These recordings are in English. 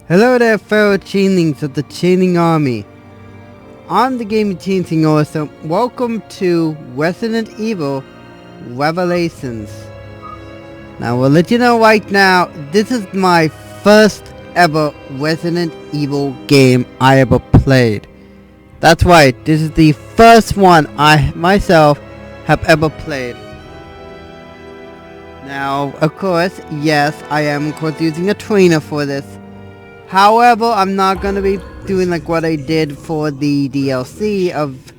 Hello there, fellow chainlings of the Chaining Army. I'm the Gaming Teen Singer, so welcome to Resident Evil Revelations. Now, we'll let you know right now, this is my first ever Resident Evil game I ever played. That's right, this is the first one I myself have ever played. Now, of course, yes, I am of course using a trainer for this. However, I'm not going to be doing like what I did for the DLC of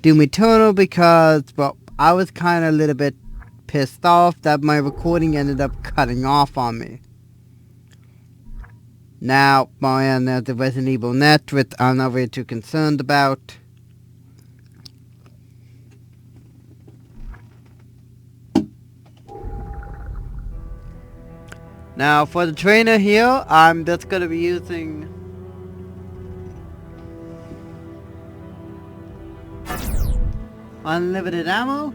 Doom Eternal because, well, I was kind of a little bit pissed off that my recording ended up cutting off on me. Now, the Resident Evil Net, which I'm not really too concerned about. Now, for the trainer here, I'm just going to be using unlimited ammo.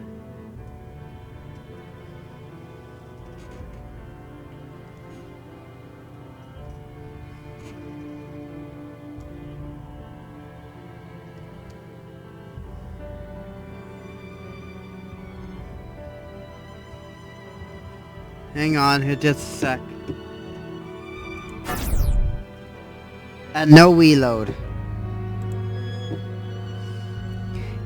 Hang on here just a sec. And no reload.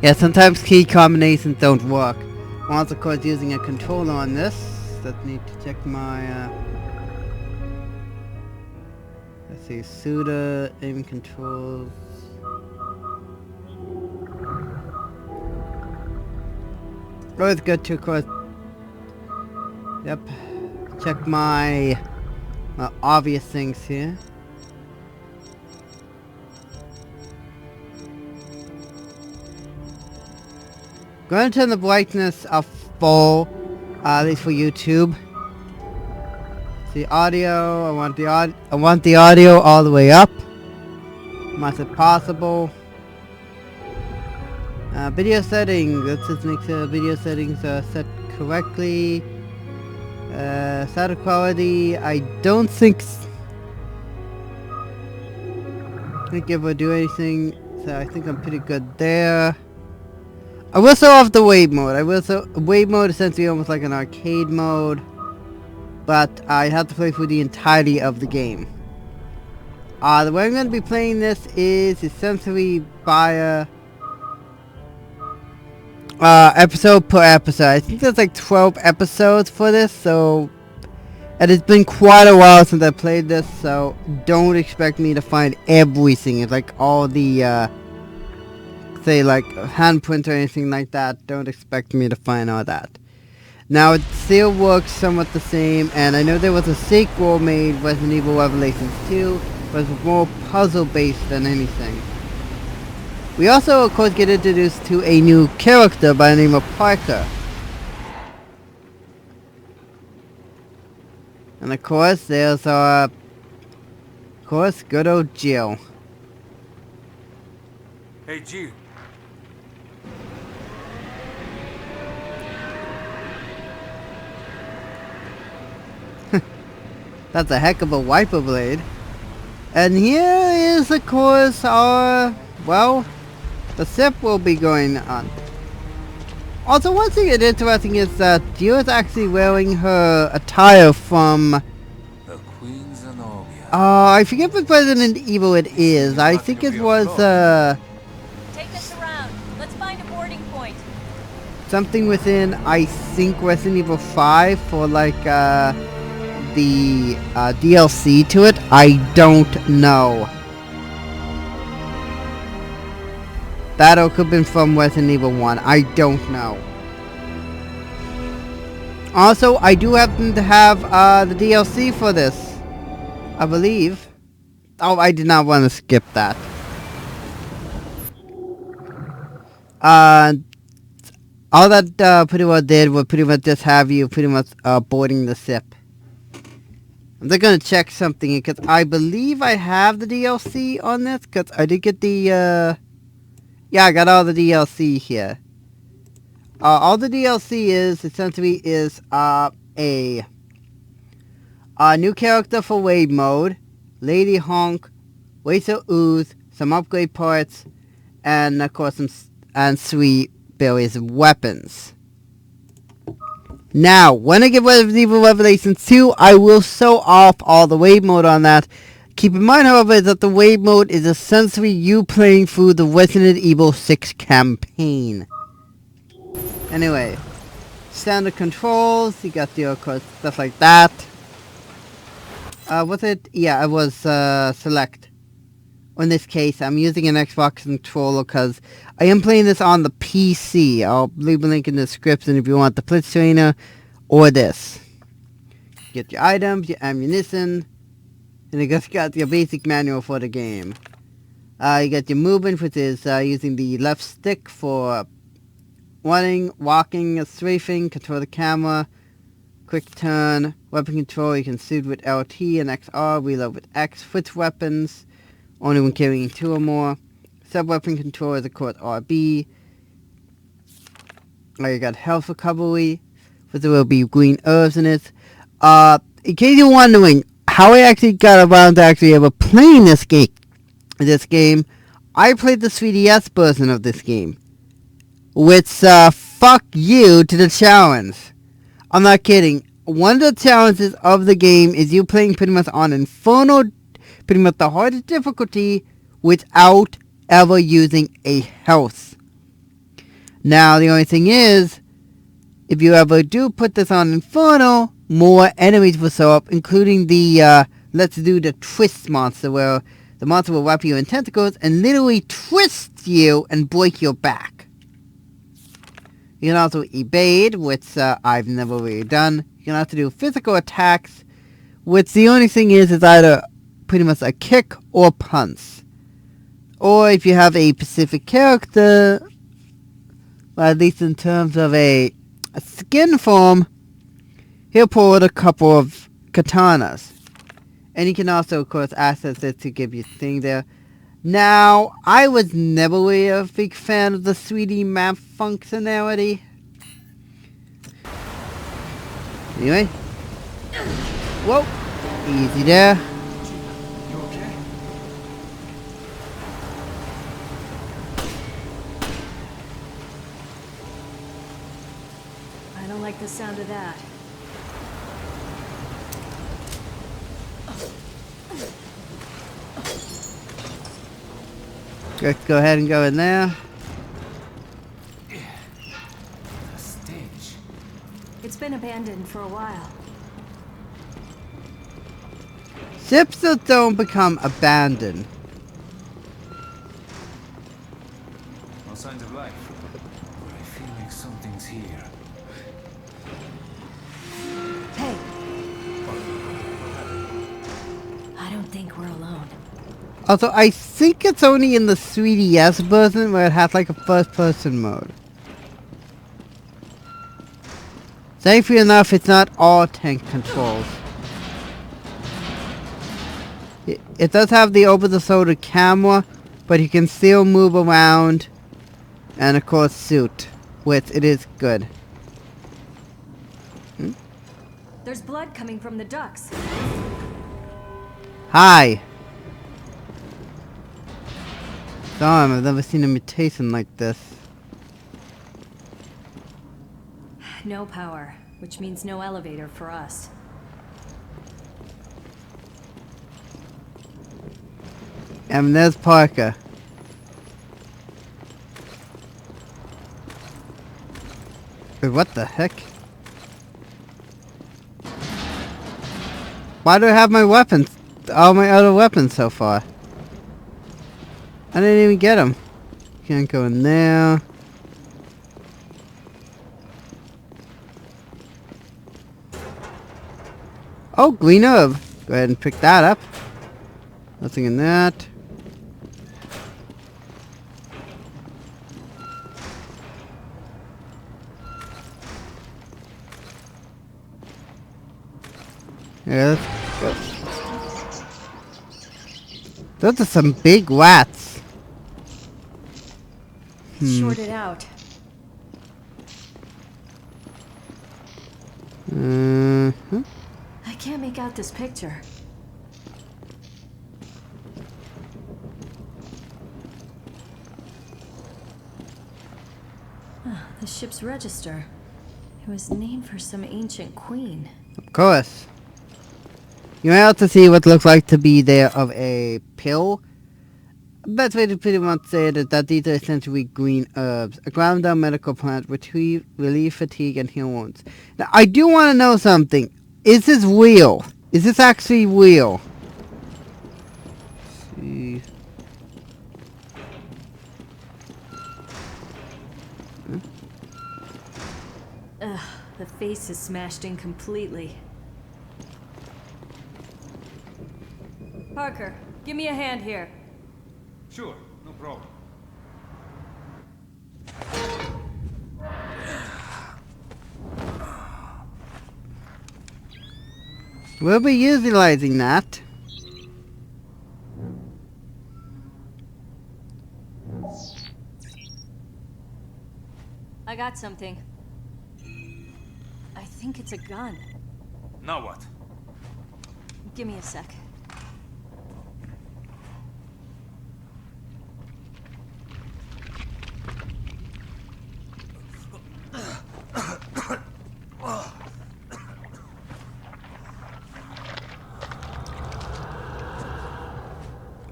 Yeah, sometimes key combinations don't work. I'm also of course using a controller on this. Just need to check my let's see, Suda aim controls. Always good to of course. Yep. Check my obvious things here. Going to turn the brightness of full, at least for YouTube. The audio, I want the audio all the way up, much as possible. Video settings. Let's just make sure video settings are set correctly. Sound quality. I don't think it will do anything. So I think I'm pretty good there. I will show off the wave mode. Wave mode is essentially almost like an arcade mode, but I have to play through the entirety of the game. The way I'm going to be playing this is essentially via episode per episode. I think there's like 12 episodes for this, so and it's been quite a while since I played this, so don't expect me to find everything. It's like all the say like handprint or anything like that. Don't expect me to find all that. Now it still works somewhat the same, and I know there was a sequel made, Resident Evil Revelations 2, but it was more puzzle based than anything. We also of course get introduced to a new character by the name of Parker. And of course there's our good old Jill. Hey, Jill. That's a heck of a wiper blade. And here is of course our, well, the sip will be going on. Also, one thing that's interesting is that Jill is actually wearing her attire from The Queen Zenobia. I forget what Resident Evil it is. I think it was Take us around. Let's find a boarding point. something within, I think, Resident Evil 5 for like the DLC to it. I don't know. That or could have been from Resident Evil 1. I don't know. Also, I do happen to have the DLC for this, I believe. Oh, I did not want to skip that. All that pretty well did was pretty much just have you pretty much boarding the ship. I'm just gonna check something because I believe I have the DLC on this because I did get the yeah, I got all the DLC here. All the DLC is essentially is a new character for wave mode, Lady Honk, Racer Ooze, some upgrade parts, and of course and sweet berries and weapons. Now, when I get rid of Evil Revelations 2, I will show off all the wave mode on that. Keep in mind, however, that the wave mode is essentially you playing through the Resident Evil 6 campaign. Anyway, standard controls, you got the, of course, stuff like that. Was it? Yeah, it was select. In this case, I'm using an Xbox controller because I am playing this on the PC. I'll leave a link in the description if you want the plitch trainer or this. Get your items, your ammunition, and you just got your basic manual for the game. You got your movement, which is using the left stick for running, walking, strafing, control the camera, quick turn, weapon control. You can shoot with LT and XR, reload with X, switch weapons, only when carrying 2 or more. Sub-weapon control is of course RB. You got health recovery, but there will be green herbs in it. In case you're wondering how I actually got around to actually ever playing this game, I played the 3DS version of this game. Which, fuck you to the challenge. I'm not kidding. One of the challenges of the game is you playing pretty much on Inferno, pretty much the hardest difficulty, without ever using a health. Now, the only thing is, if you ever do put this on Inferno, more enemies will show up, including the, let's do the twist monster, where the monster will wrap you in tentacles and literally twist you and break your back. You can also evade, which I've never really done. You can also do physical attacks, which the only thing is either pretty much a kick or punch. Or if you have a specific character, well, at least in terms of a skin form, he'll pull out a couple of katanas. And you can also, of course, access it to give you a thing there. Now, I was never really a big fan of the 3D map functionality. Anyway. Whoa. Easy there. You okay? I don't like the sound of that. Let's go ahead and go in there. A stage. It's been abandoned for a while. Ships that don't become abandoned. No signs of life. But I feel like something's here. Hey! I don't think we're alone. Also, I think it's only in the 3DS version where it has like a first-person mode. Thankfully enough, it's not all tank controls. It does have the over-the-shoulder camera, but you can still move around and of course shoot, which it is good. There's blood coming from the ducts. Hi! Damn, I've never seen a mutation like this. No power, which means no elevator for us. And there's Parker. Wait, what the heck? Why do I have my weapons? All my other weapons so far? I didn't even get them. Can't go in there. Oh, green herb. Go ahead and pick that up. Nothing in that. Yeah, let's go. Those are some big rats. Shorted out. Mm-hmm. I can't make out this picture. The ship's register. It was named for some ancient queen. Of course. You may have to see what looks like to be there of a pill. Best way to pretty much say it is that these are essentially green herbs, a ground down medical plant which relieve fatigue and heal wounds. Now, I do want to know something. Is this real? Is this actually real? Let's see. Ugh, the face is smashed in completely. Parker, give me a hand here. Sure, no problem. We'll be utilizing that. I got something. I think it's a gun. Now what? Give me a sec.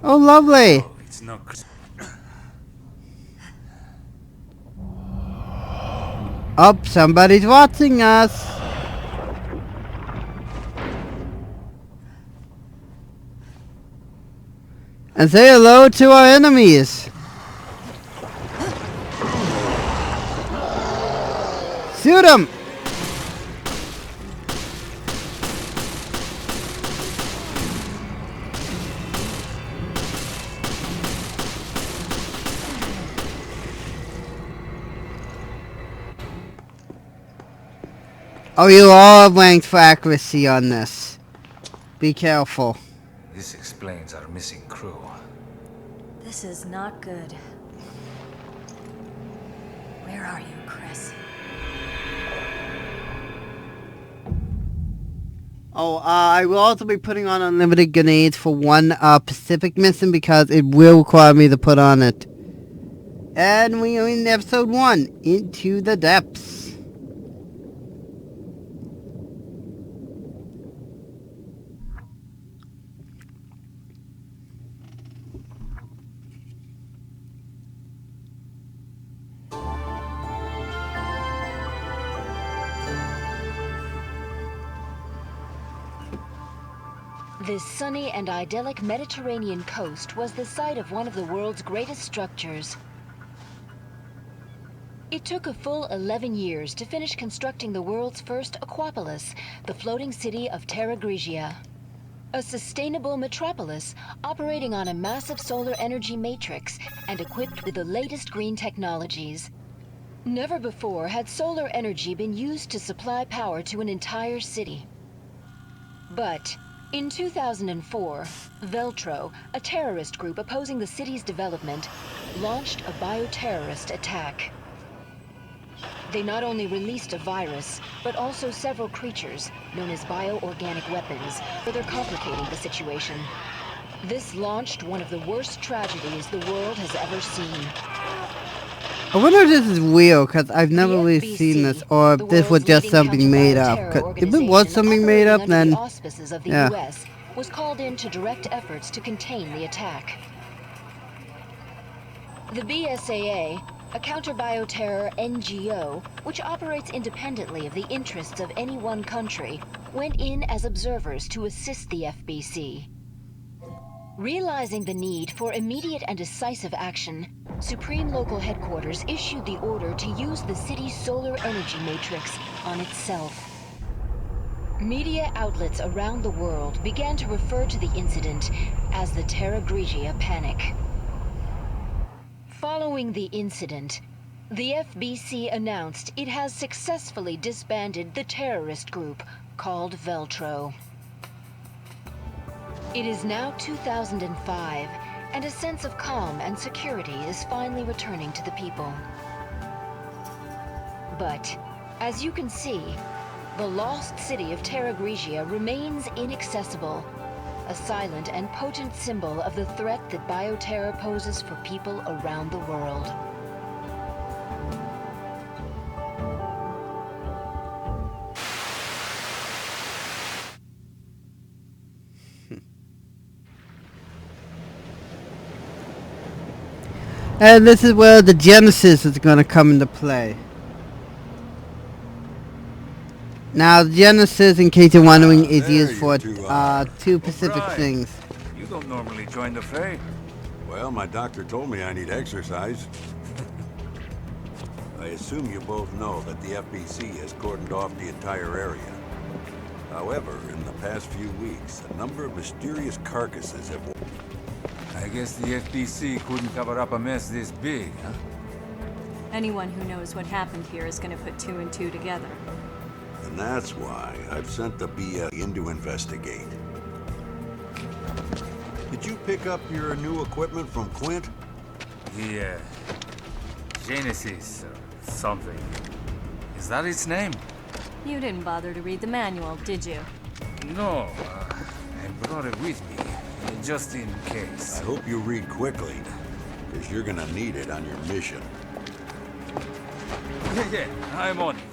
Oh, lovely. Oh, it's not. Oh, somebody's watching us. And say hello to our enemies. Shoot them. Oh, you all ranked for accuracy on this. Be careful. This explains our missing crew. This is not good. Where are you, Chris? Oh, I will also be putting on unlimited grenades for one Pacific mission because it will require me to put on it. And we are in episode 1, Into the Depths. This sunny and idyllic Mediterranean coast was the site of one of the world's greatest structures. It took a full 11 years to finish constructing the world's first aquapolis, the floating city of Terra Grigia. A sustainable metropolis operating on a massive solar energy matrix and equipped with the latest green technologies. Never before had solar energy been used to supply power to an entire city. But in 2004, Veltro, a terrorist group opposing the city's development, launched a bioterrorist attack. They not only released a virus, but also several creatures, known as bioorganic weapons, further complicating the situation. This launched one of the worst tragedies the world has ever seen. I wonder if this is real, because I've never really seen this, or if this was just something made up. 'Cause if it was something made up, then the auspices of the yeah. US, was called in to direct efforts to contain the attack. The BSAA, a counter-bioterror NGO, which operates independently of the interests of any one country, went in as observers to assist the FBC. Realizing the need for immediate and decisive action, Supreme Local Headquarters issued the order to use the city's solar energy matrix on itself. Media outlets around the world began to refer to the incident as the Terra Grigia Panic. Following the incident, the FBC announced it has successfully disbanded the terrorist group called Veltro. It is now 2005, and a sense of calm and security is finally returning to the people. But, as you can see, the lost city of Terra Grigia remains inaccessible, a silent and potent symbol of the threat that bioterror poses for people around the world. And this is where the Genesis is going to come into play. Now, the Genesis, in case you're wondering, is there used you for two are. two specific Right. things. You don't normally join the fray. Well, my doctor told me I need exercise. I assume you both know that the FBC has cordoned off the entire area. However, in the past few weeks, a number of mysterious carcasses have... I guess the FBC couldn't cover up a mess this big, huh? Anyone who knows what happened here is going to put two and two together. And that's why I've sent the BL in to investigate. Did you pick up your new equipment from Quint? The, Genesis, or something. Is that its name? You didn't bother to read the manual, did you? No, I brought it with me, just in case. I hope you read quickly, because you're gonna need it on your mission. Yeah, I'm on it.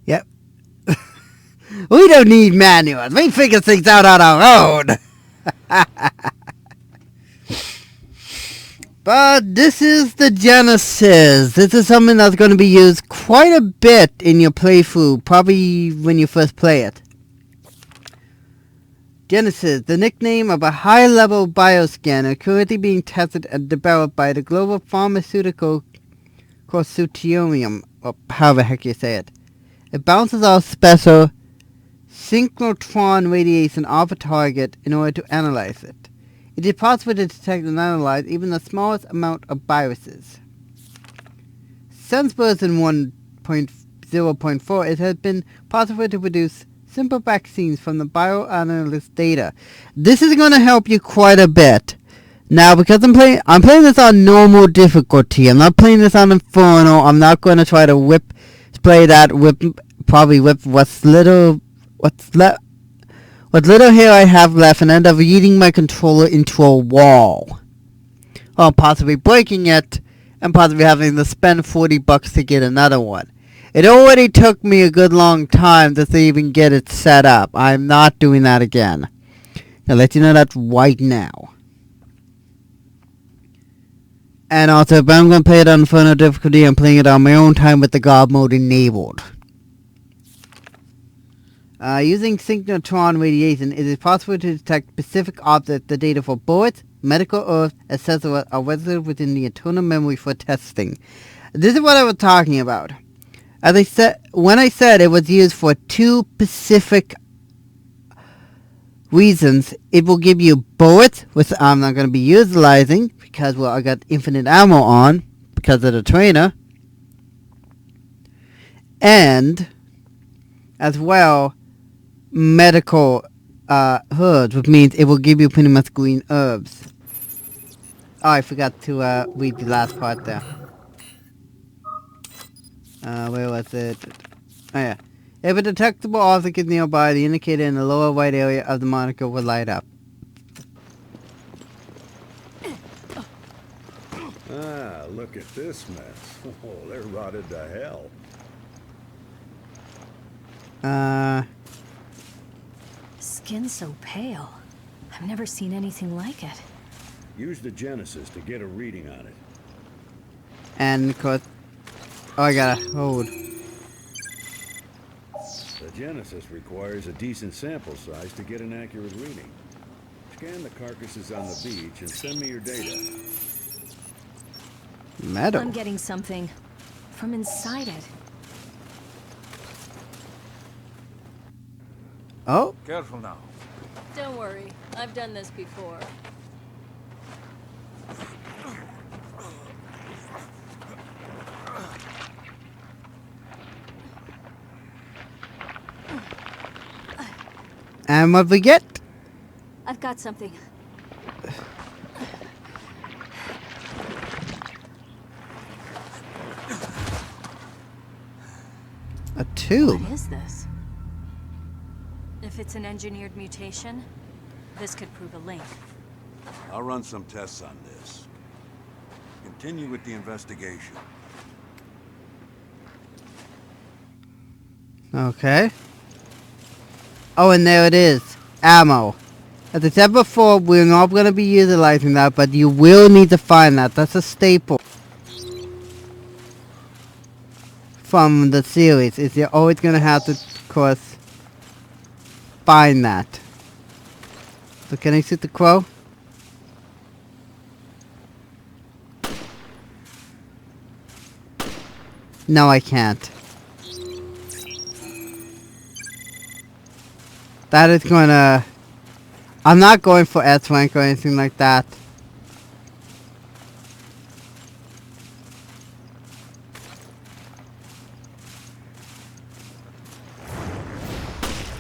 Yep. We don't need manuals. We figure things out on our own. But this is the Genesis. This is something that's going to be used quite a bit in your playthrough, probably when you first play it. Genesis, the nickname of a high-level bioscanner currently being tested and developed by the global pharmaceutical consortium, or however the heck you say it. It bounces off special synchrotron radiation off a target in order to analyze it. It is possible to detect and analyze even the smallest amount of viruses. Since version 1.0.4, it has been possible to produce simple vaccines from the bioanalyst data. This is going to help you quite a bit. Now, because I'm playing this on normal difficulty. I'm not playing this on Inferno. I'm not going to try to play that with what's little hair I have left and end up eating my controller into a wall. Or possibly breaking it and possibly having to spend $40 to get another one. It already took me a good long time to even get it set up. I'm not doing that again. I'll let you know that right now. And also, if I'm going to play it on Inferno difficulty, I'm playing it on my own time with the God mode enabled. Using synchrotron radiation, it is possible to detect specific objects. The data for bullets, medical herbs, etc. are registered within the internal memory for testing. This is what I was talking about. As I said, when I said it was used for two specific reasons, it will give you bullets, which I'm not going to be utilizing because, well, I got infinite ammo on because of the trainer, and as well medical herbs, which means it will give you pretty much green herbs. Oh, I forgot to read the last part there. Where was it? Oh yeah. If a detectable object is nearby, the indicator in the lower right area of the monitor will light up. Ah, look at this mess. Oh, they're rotted to hell. Skin so pale. I've never seen anything like it. Use the Genesis to get a reading on it. And of course, oh, I gotta hold. The Genesis requires a decent sample size to get an accurate reading. Scan the carcasses on the beach and send me your data. Metal. I'm getting something from inside it. Oh, Careful now. Don't worry, I've done this before. and what we get? I've got something. A tube. What is this? If it's an engineered mutation, this could prove a link. I'll run some tests on this. Continue with the investigation. Okay. Oh, and there it is. Ammo. As I said before, we're not going to be utilizing that, but you will need to find that. That's a staple from the series, is you're always going to have to, of course, find that. So can I shoot the crow? No, I can't. That is gonna... I'm not going for S rank or anything like that.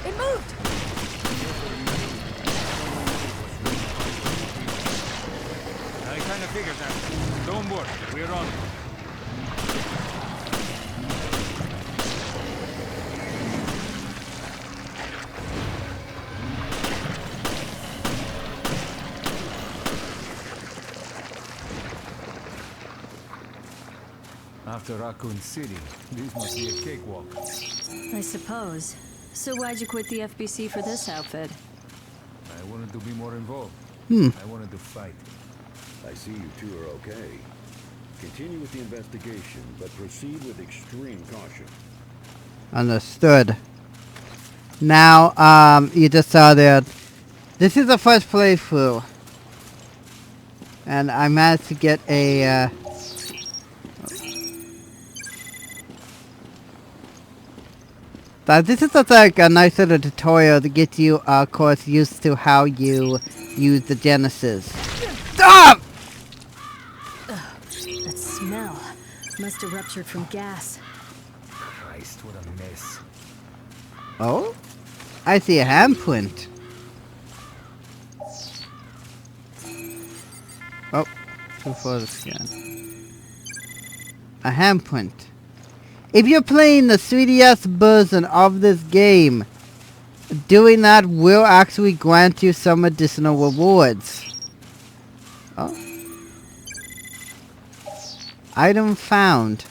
It moved! I kind of figured that. Don't worry, we're on it. After Raccoon City, this must be a cakewalk. I suppose. So why'd you quit the FBC for this outfit? I wanted to be more involved. Hmm. I wanted to fight. I see you two are okay. Continue with the investigation, but proceed with extreme caution. Understood. Now, you just saw that this is the first playthrough. And I managed to get a, but this is just like a nice little tutorial to get you, of course, used to how you use the Genesis. Stop! That smell must have ruptured from gas. Christ, what a mess. Oh? I see a handprint. Oh, too far to scan. A handprint. If you're playing the 3DS version of this game, doing that will actually grant you some additional rewards. Oh. Item found.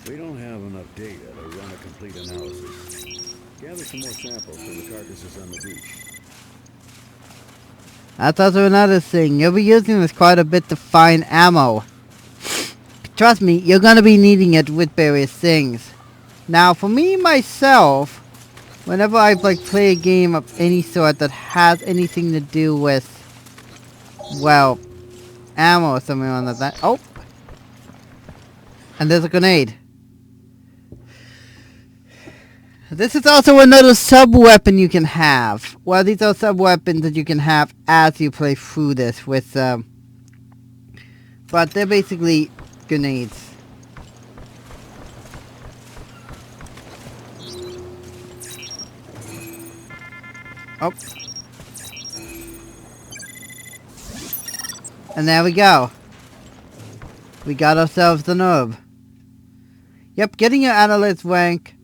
We don't have enough data to run a complete analysis. Gather some more samples from the carcasses on the beach. That's also another thing. You'll be using this quite a bit to find ammo. Trust me, you're gonna be needing it with various things. Now, for me, myself, whenever I play a game of any sort that has anything to do with, well, ammo or something like that. Oh! And there's a grenade. This is also another sub-weapon you can have. Well, these are sub-weapons that you can have as you play through this with, but they're basically grenades. Oh. And there we go. We got ourselves the nerve. Yep, getting your analyst rank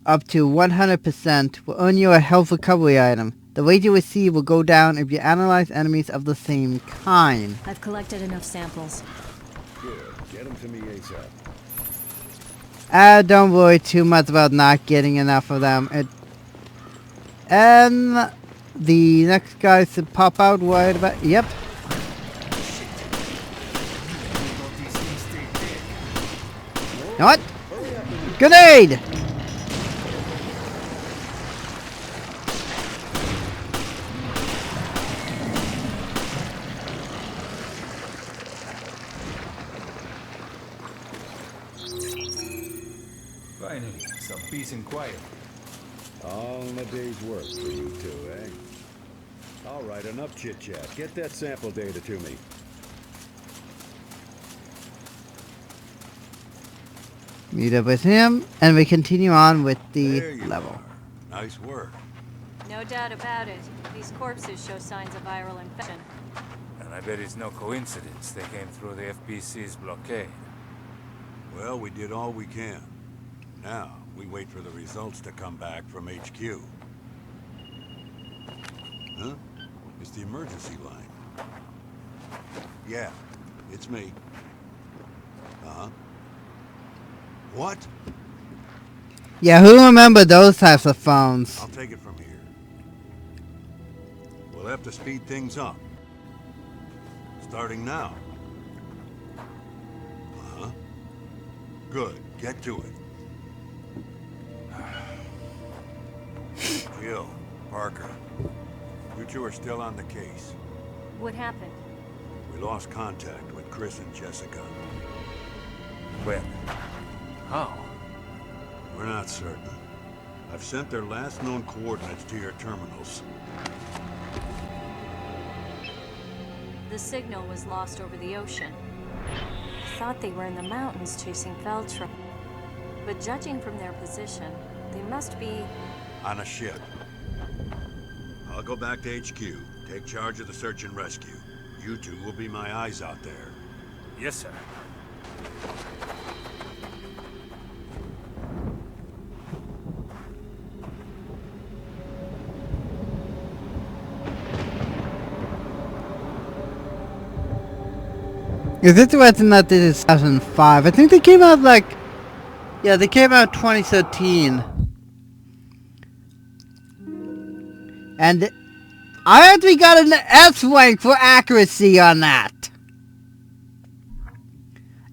up to 100% will earn you a health recovery item. The rate you receive will go down if you analyze enemies of the same kind. I've collected enough samples. Good. Get them to me ASAP. Don't worry too much about not getting enough of them. And the next guy should pop out right about... Yep. You know what? Grenade! Finally, some peace and quiet. All in a day's work for you two, eh? All right, enough chit-chat. Get that sample data to me. Meet up with him, and we continue on with the There you level. are. Nice work. No doubt about it. These corpses show signs of viral infection. And I bet it's no coincidence they came through the FBC's blockade. Well, we did all we can. Now, we wait for the results to come back from HQ. Huh? It's the emergency line. Yeah, it's me. Uh-huh. What? Yeah, who remember those types of phones? I'll take it from here. We'll have to speed things up. Starting now. Uh-huh. Good. Get to it. Jill, Parker, you two are still on the case. What happened? We lost contact with Chris and Jessica. When? How? We're not certain. I've sent their last known coordinates to your terminals. The signal was lost over the ocean. I thought they were in the mountains chasing Feltro. But judging from their position, they must be... On a ship. I'll go back to HQ, take charge of the search and rescue. You two will be my eyes out there. Yes, sir. Is this written that this is 2005? I think they came out like... Yeah, they came out 2013. And I actually got an S rank for accuracy on that.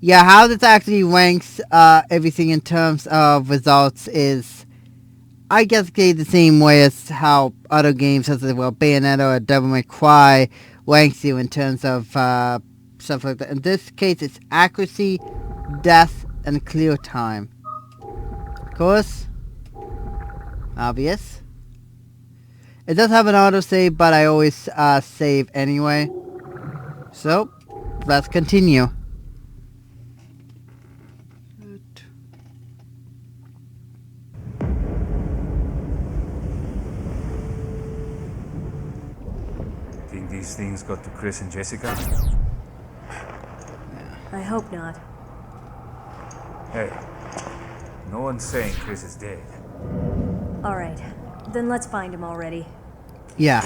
Yeah, how this actually ranks everything in terms of results is... I guess the same way as how other games such as Bayonetta or Devil May Cry ranks you in terms of... stuff like that. In this case, it's accuracy, death, and clear time. Of course, obvious. It does have an autosave, but I always save anyway. So, let's continue. Think these things got to Chris and Jessica? I hope not. Hey, no one's saying Chris is dead. Alright, then let's find him already. Yeah.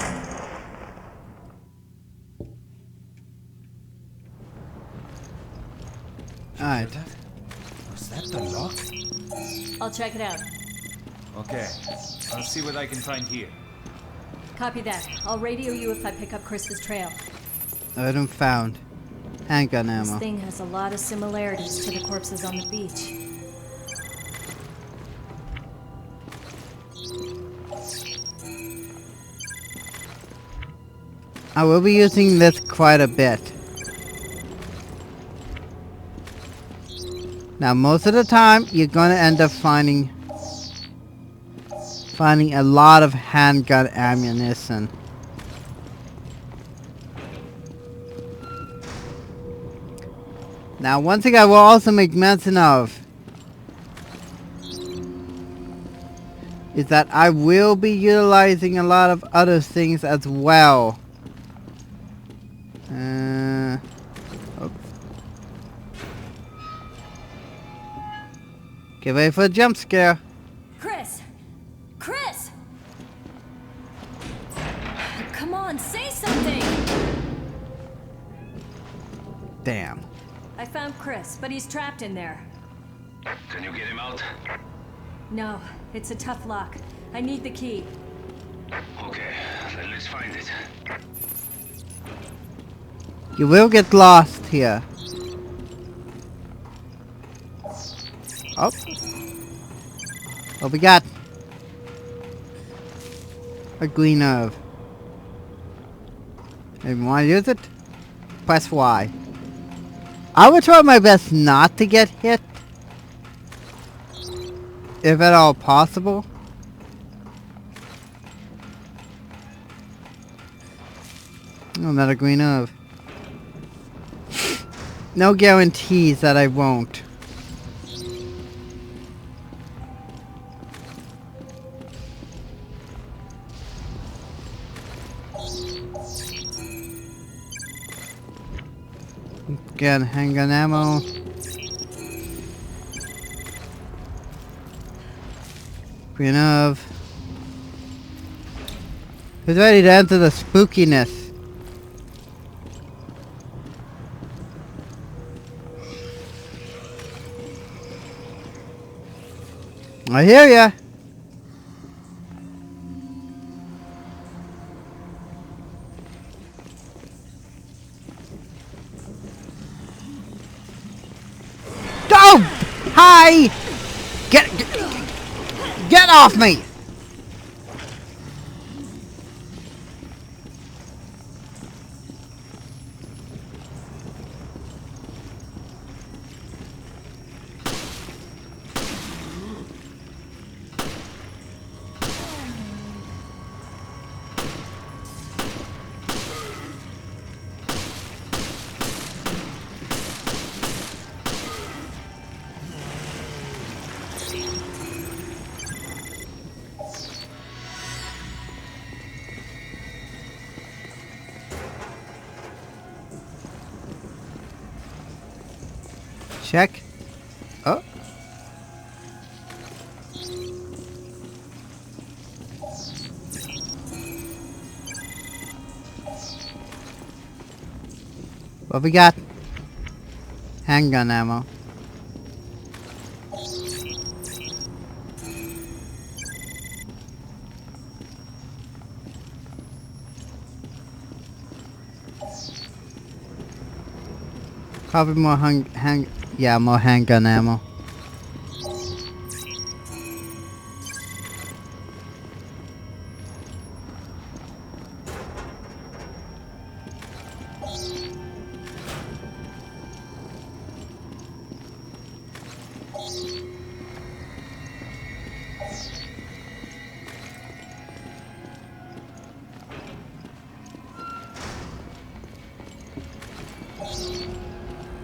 Alright. Was that the lock? I'll check it out. Okay, I'll see what I can find here. Copy that. I'll radio you if I pick up Chris's trail. Item found. Handgun This ammo. thing has a lot of similarities to the corpses on the beach. I will be using this quite a bit. Now, most of the time, you're gonna end up finding a lot of handgun ammunition. Now, one thing I will also make mention of is that I will be utilizing a lot of other things as well. Oops. Get ready for a jump scare. Chris! Chris! Come on, say something! Damn. I found Chris, but he's trapped in there. Can you get him out? No, it's a tough lock. I need the key. Okay, then let's find it. You will get lost here. Oh. What we got? A green herb. If you want to use it, press Y. I would try my best not to get hit. If at all possible. Oh, another green herb. No guarantees that I won't. Again, handgun ammo. Green herb. Who's ready to enter the spookiness? I hear ya. Die! Get off me! Check. Oh. What we got? Handgun ammo. Probably more more handgun ammo.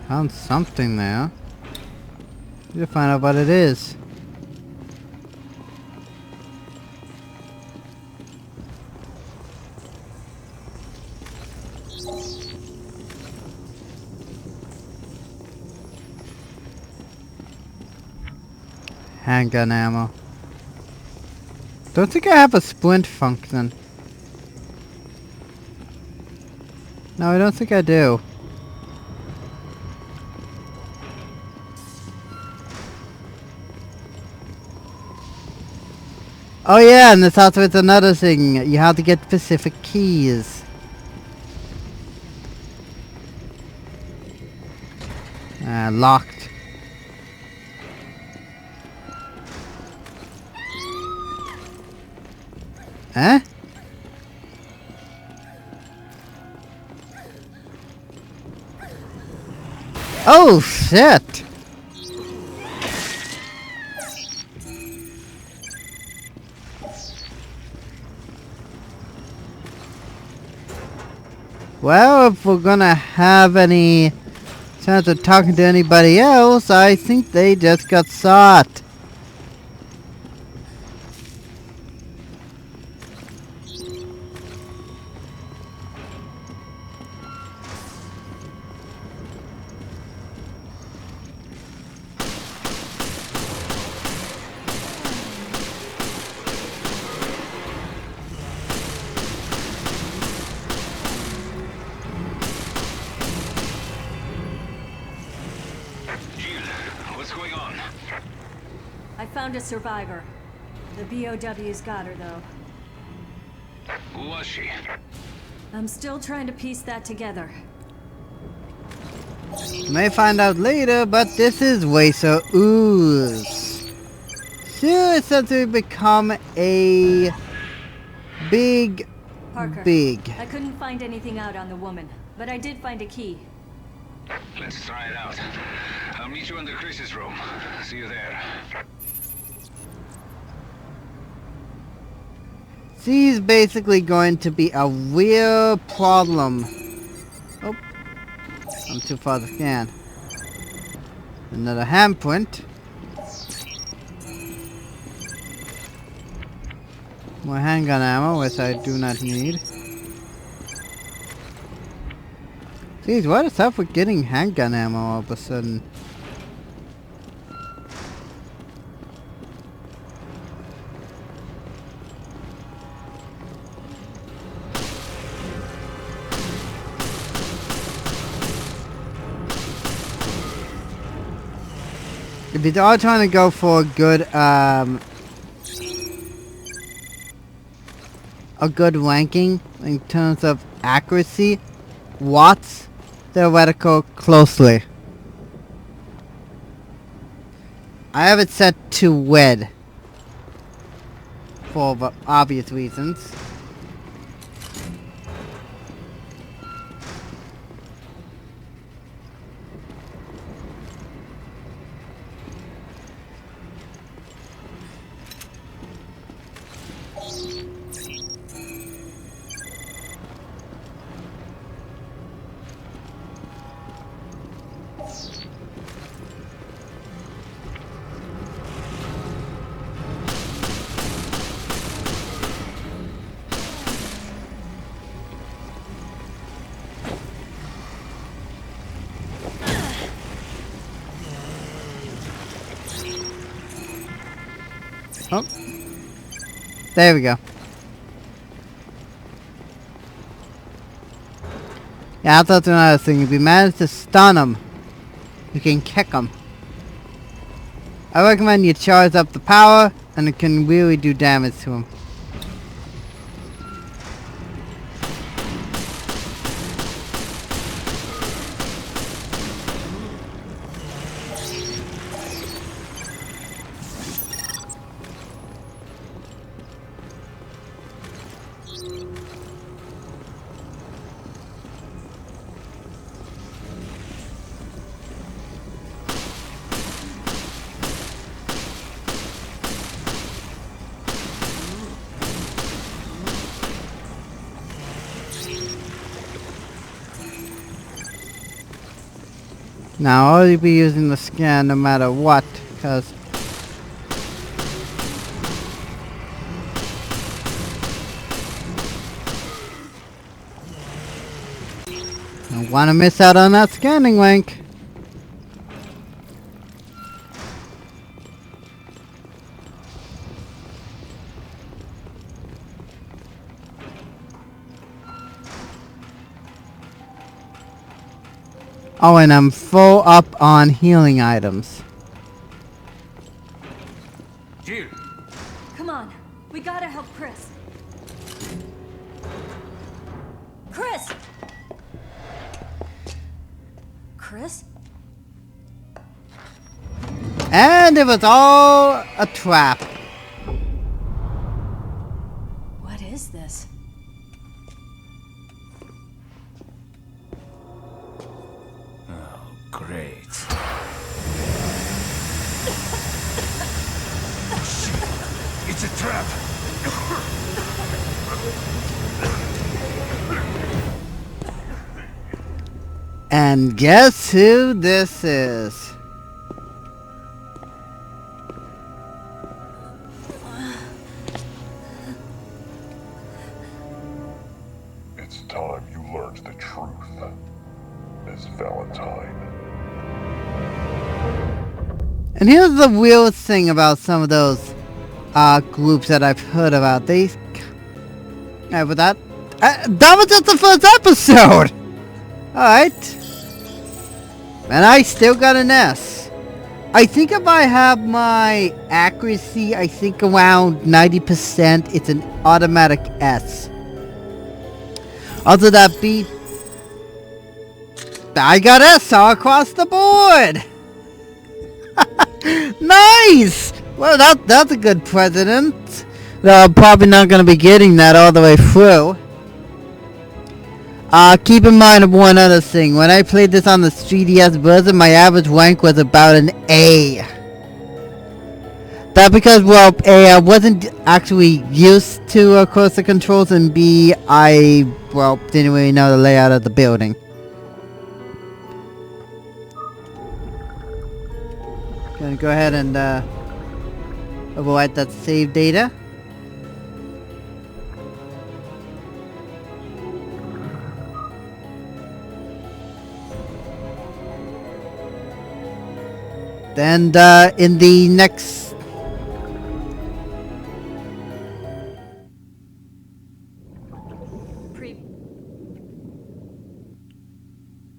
Found something there. Need to find out what it is. Handgun ammo. Don't think I have a splint function. No, I don't think I do. Oh yeah, and there's also another thing. You have to get specific keys. Locked. Huh? Oh shit! Well, if we're gonna have any chance of talking to anybody else, I think they just got shot. I found a survivor. The BOW's got her, though. Who was she? I'm still trying to piece that together. You may find out later, but this is Waser Ooze. She essentially become a Parker, big. I couldn't find anything out on the woman, but I did find a key. Let's try it out. I'll meet you in the Chris's room. See you there. She's basically going to be a real problem. Oh, I'm too far to scan. Another handprint. More handgun ammo, which I do not need. Jeez, what is up with getting handgun ammo all of a sudden? If you're all trying to go for a good ranking in terms of accuracy, watch theoretical closely. I have it set to red. For obvious reasons. Oh. There we go. Yeah, I thought another thing. If you manage to stun him, you can kick him. I recommend you charge up the power, and it can really do damage to him. Now I'll be using the scan no matter what, because I don't want to miss out on that scanning link. Oh, and I'm full up on healing items. Jill! Come on, we gotta help Chris. Chris! Chris? And it was all a trap. What is this? Oh, great. It's a trap! And guess who this is? It's time you learned the truth, Miss Valentine. And here's the weird thing about some of those groups that I've heard about. They, but that was just the first episode. All right, and I still got an S. I think if I have my accuracy, I think around 90%, it's an automatic S. Also, that beat, I got S all across the board. Nice! Well, that's a good president. Though I'm probably not going to be getting that all the way through. Keep in mind one other thing. When I played this on the 3DS version, my average rank was about an A. That because, well, A, I wasn't actually used to, of course, the controls, and B, I, well, didn't really know the layout of the building. Gonna go ahead and overwrite that save data. And in the next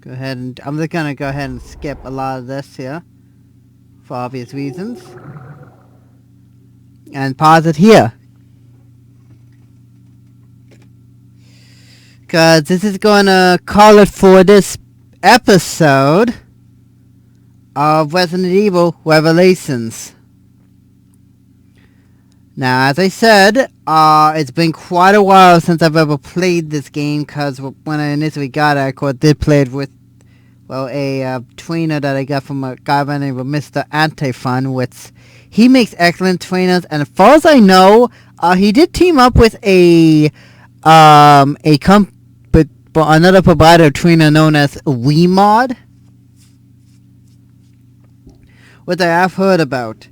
go ahead and I'm just gonna go ahead and skip a lot of this here for obvious reasons and pause it here because this is gonna call it for this episode. of Resident Evil Revelations. Now, as I said, it's been quite a while since I've ever played this game, because when I initially got it, I did play it with, well, a trainer that I got from a guy by the name of Mr. Antifun, which he makes excellent trainers, and as far as I know, he did team up with another provider trainer known as WeMod, which I have heard about.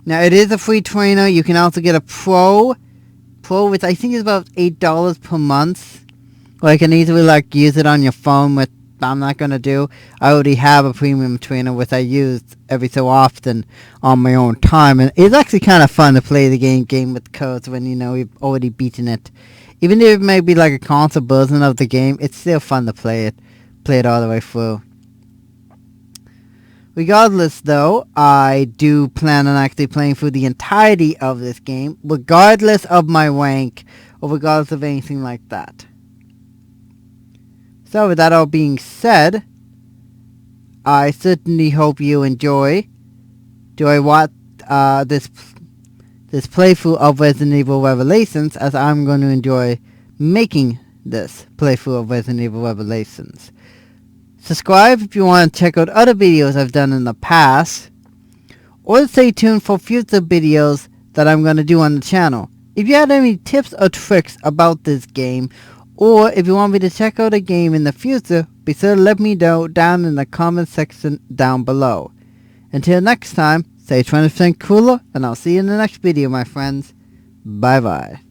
Now, it is a free trainer. You can also get a Pro, which I think is about $8 per month. Or you can easily, like, use it on your phone, which I'm not going to do. I already have a premium trainer, which I use every so often on my own time. And it's actually kind of fun to play the game with codes when, you know, you've already beaten it. Even if it may be like a console version of the game, it's still fun to play it all the way through. Regardless, though, I do plan on actually playing through the entirety of this game, regardless of my rank, or regardless of anything like that. So, with that all being said, I certainly hope you enjoy what this playthrough of Resident Evil Revelations, as I'm going to enjoy making this playthrough of Resident Evil Revelations. Subscribe if you want to check out other videos I've done in the past, or stay tuned for future videos that I'm going to do on the channel. If you had any tips or tricks about this game, or if you want me to check out a game in the future, be sure to let me know down in the comment section down below. Until next time, stay 20% cooler, and I'll see you in the next video, my friends. Bye bye.